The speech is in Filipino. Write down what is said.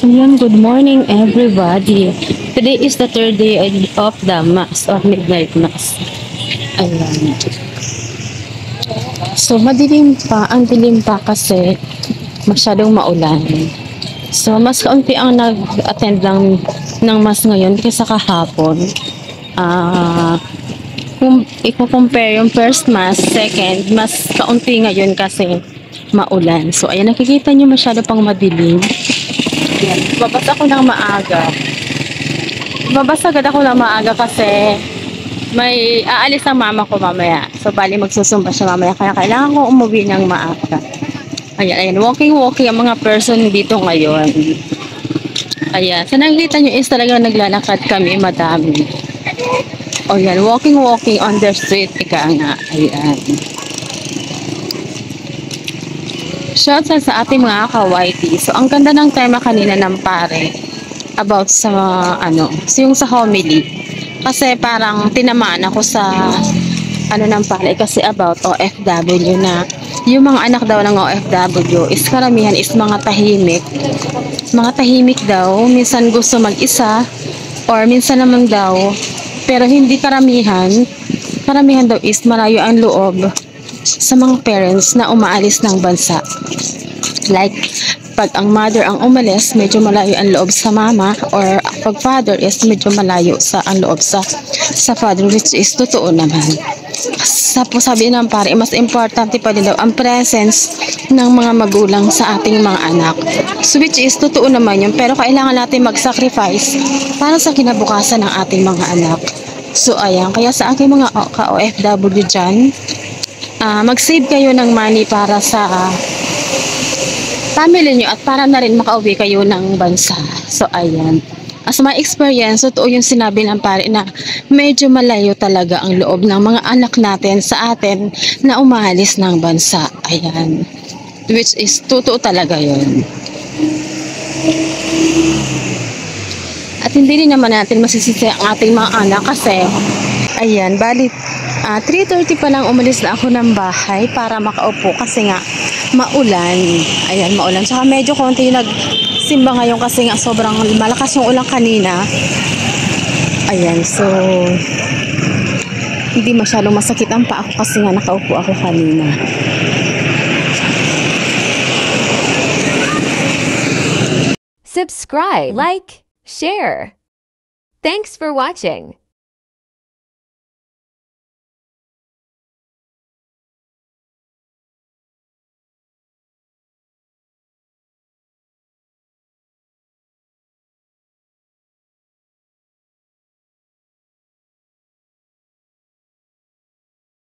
Ayan, good morning everybody. Today is the third day of the Mass or Midnight Mass. Ayan. So, madilim pa. Ang dilim pa kasi masyadong maulan. So, mas kaunti ang nag-attend ng Mass ngayon kaysa kahapon. Kung i-compare yung first Mass, second, mas kaunti ngayon kasi maulan. So, ayan, nakikita nyo masyado pang madilim. Yan. Babas ako ng maaga. Babas agad ako ng maaga kasi may aalis ang mama ko mamaya. So, bali magsusumba siya mamaya. Kaya kailangan ko umuwi ng maaga. Ayan, ayan. Walking ang mga person dito ngayon. Ayan. So, nakikita nyo is talagang naglalakad kami, madami. O yan, walking on the street. Ika nga. Ayan. Shout out sa ating mga ka-YT. So, ang ganda ng tema kanina ng pare about sa, yung sa homily. Kasi parang tinamaan ako sa, ng pare, kasi about OFW na yung mga anak daw ng OFW is karamihan is mga tahimik. Mga tahimik daw. Minsan gusto mag-isa or minsan naman daw, pero hindi karamihan. Karamihan daw is malayo ang loob sa mga parents na umaalis ng bansa. Like, pag ang mother ang umalis, medyo malayo ang loob sa mama, or pag father is medyo malayo sa ang loob sa father, which is totoo naman. Sabi ng pare, mas importante pa din daw ang presence ng mga magulang sa ating mga anak. So, which is totoo naman yun, pero kailangan natin mag-sacrifice para sa kinabukasan ng ating mga anak. So, ayan, kaya sa aking mga ka-OFW dyan, mag-save kayo ng money para sa family nyo at para na rin makauwi kayo ng bansa. So, ayan. As my experience, totoo yung sinabi ng pare na medyo malayo talaga ang loob ng mga anak natin sa atin na umalis ng bansa. Ayan. Which is totoo talaga yun. At hindi rin naman natin masisisi ang ating mga anak kasi, ayan, bali 3:30 pa lang umalis na ako ng bahay para makaupo kasi nga maulan. Ayan, maulan. Saka medyo konti yung nagsimba ngayon kasi nga sobrang malakas yung ulan kanina. Ayan, so hindi masyadong masakit ang paa ko kasi nga nakaupo ako kanina. Subscribe, like, share. Thanks for watching.